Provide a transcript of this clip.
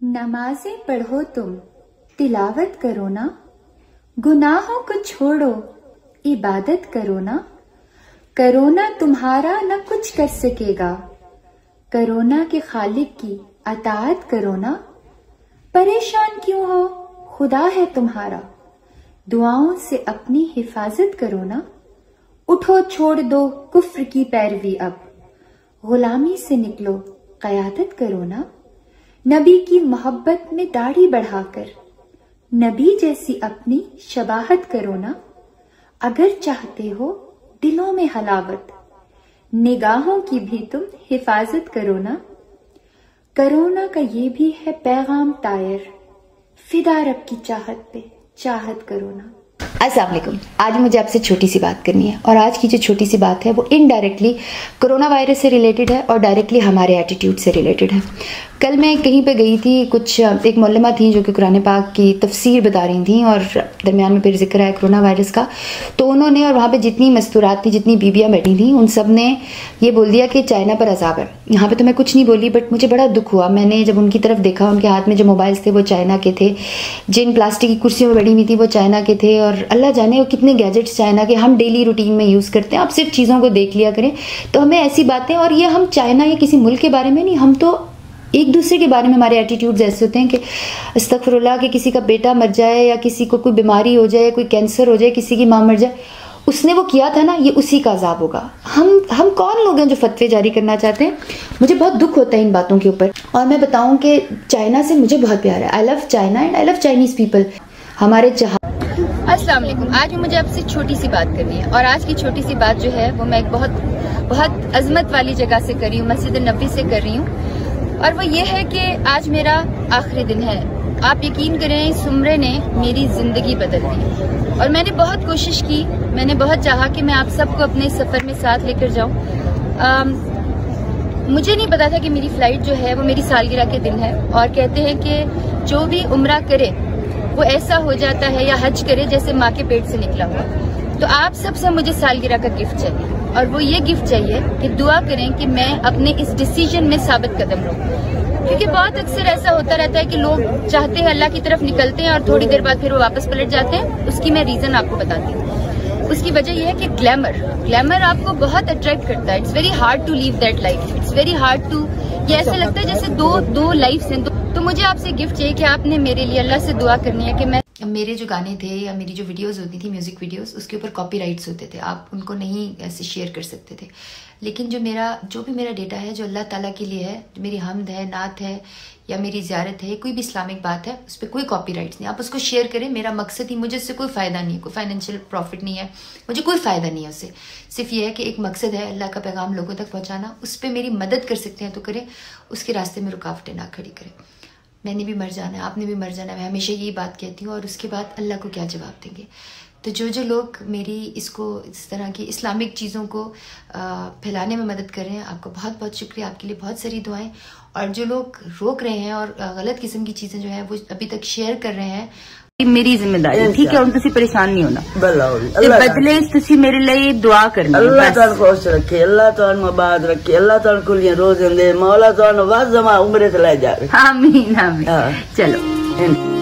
नमाज़ें पढ़ो तुम, तिलावत करो ना, गुनाहों को छोड़ो, इबादत करो ना, करोना तुम्हारा न कुछ कर सकेगा, करोना के खालिक की अताअत करो ना, परेशान क्यों हो, खुदा है तुम्हारा, दुआओं से अपनी हिफाजत करो ना, उठो छोड़ दो कुफ्र की पैरवी अब, गुलामी से निकलो क़यादत करो ना, नबी की मोहब्बत में दाढ़ी बढ़ाकर नबी जैसी अपनी शबाहत करो ना, अगर चाहते हो दिलों में हलावत, निगाहों की भी तुम हिफाजत करो ना, करोना का ये भी है पैगाम तायर, फिदा रब की चाहत पे चाहत करो ना। अस्सलाम वालेकुम। आज मुझे आपसे छोटी सी बात करनी है और आज की जो छोटी सी बात है वो इनडायरेक्टली कोरोना वायरस से रिलेटेड है और डायरेक्टली हमारे एटीट्यूड से रिलेटेड है। कल मैं कहीं पे गई थी, कुछ एक मौलमा थी जो कि कुरान पाक की तफसीर बता रही थी और दरमियान में फिर जिक्र है कोरोना वायरस का, तो उन्होंने और वहाँ पे जितनी मस्तूरात थी, जितनी बीबियाँ बैठी थी, उन सब ने ये बोल दिया कि चाइना पर अजाब है। यहाँ पे तो मैं कुछ नहीं बोली, बट मुझे बड़ा दुख हुआ। मैंने जब उनकी तरफ देखा, उनके हाथ में जो मोबाइल्स थे वो चाइना के थे, जिन प्लास्टिक की कुर्सियों में बैठी हुई थी वो चाइना के थे, और अल्लाह जाने वो कितने गैजेट्स चाइना के हम डेली रूटीन में यूज़ करते हैं। आप सिर्फ चीज़ों को देख लिया करें तो हमें ऐसी बातें, और ये हम चाइना या किसी मुल्क के बारे में नहीं, हम तो एक दूसरे के बारे में हमारे एटीट्यूड्स ऐसे होते हैं कि अस्तगफिरुल्लाह कि किसी का बेटा मर जाए या किसी को कोई बीमारी हो जाए, कोई कैंसर हो जाए, किसी की माँ मर जाए, उसने वो किया था ना, ये उसी का अजाब होगा। हम कौन लोग हैं जो फतवे जारी करना चाहते हैं? मुझे बहुत दुख होता है इन बातों के ऊपर। और मैं बताऊं कि चाइना से मुझे बहुत प्यार है। I love China and I love Chinese people. हमारे अस्सलाम वालेकुम। आज मुझे आपसे छोटी सी बात करनी है और आज की छोटी सी बात जो है वो मैं एक बहुत अजमत वाली जगह से कर रही हूँ, मस्जिद नबी से कर रही हूँ, और वो ये है कि आज मेरा आखिरी दिन है। आप यकीन करें, इस उम्र ने मेरी जिंदगी बदल दी और मैंने बहुत कोशिश की, मैंने बहुत चाहा कि मैं आप सबको अपने सफर में साथ लेकर जाऊं। मुझे नहीं पता था कि मेरी फ्लाइट जो है वो मेरी सालगिरह के दिन है, और कहते हैं कि जो भी उम्रा करे वो ऐसा हो जाता है या हज करे जैसे माँ के पेट से निकला हुआ। तो आप सबसे मुझे सालगिरह का गिफ्ट चाहिए, और वो ये गिफ्ट चाहिए कि दुआ करें कि मैं अपने इस डिसीजन में साबित कदम रहूं, क्योंकि बहुत अक्सर ऐसा होता रहता है कि लोग चाहते हैं, अल्लाह की तरफ निकलते हैं और थोड़ी देर बाद फिर वो वापस पलट जाते हैं। उसकी मैं रीजन आपको बताती हूँ। उसकी वजह यह है कि ग्लैमर आपको बहुत अट्रैक्ट करता है। It's very hard to leave that life, it's very hard to, ये ऐसा लगता है जैसे दो लाइफ हैं। तो मुझे आपसे गिफ्ट चाहिए कि आपने मेरे लिए अल्लाह से दुआ करनी है कि मैं, मेरे जो गाने थे या मेरी जो वीडियोस होती थी, म्यूजिक वीडियोस, उसके ऊपर कॉपीराइट्स होते थे, आप उनको नहीं ऐसे शेयर कर सकते थे। लेकिन जो भी मेरा डेटा है जो अल्लाह ताला के लिए है, जो मेरी हमद है, नात है या मेरी ज़ियारत है, कोई भी इस्लामिक बात है, उस पर कोई कॉपीराइट्स नहीं। आप उसको शेयर करें, मेरा मकसद ही, मुझे उससे कोई फ़ायदा नहीं है, कोई फाइनेंशियल प्रॉफिट नहीं है, मुझे कोई फ़ायदा नहीं है उससे। सिर्फ ये है कि एक मकसद है अल्लाह का पैगाम लोगों तक पहुँचाना, उस पर मेरी मदद कर सकते हैं तो करें, उसके रास्ते में रुकावटें ना खड़ी करें। मैंने भी मर जाना है, आपने भी मर जाना है, मैं हमेशा यही बात कहती हूँ, और उसके बाद अल्लाह को क्या जवाब देंगे। तो जो लोग मेरी इसको, इस तरह की इस्लामिक चीज़ों को फैलाने में मदद कर रहे हैं, आपको बहुत बहुत शुक्रिया, आपके लिए बहुत सारी दुआएं। और जो लोग रोक रहे हैं और गलत किस्म की चीज़ें जो है वो अभी तक शेयर कर रहे हैं, मेरी जिम्मेदारी, ठीक है, तुसी परेशान नहीं होना, बदले तुसी मेरे लिए दुआ करनी। अल्लाह तुहानू खुश रखे, अल्लाह तुहानू आबाद रखे, अल्लाह तुहानू खुलियां रोज़ दे, मौला तुहानू वाज़ जमा उम्रे से ले जावे। आमीन आमीन। चलो।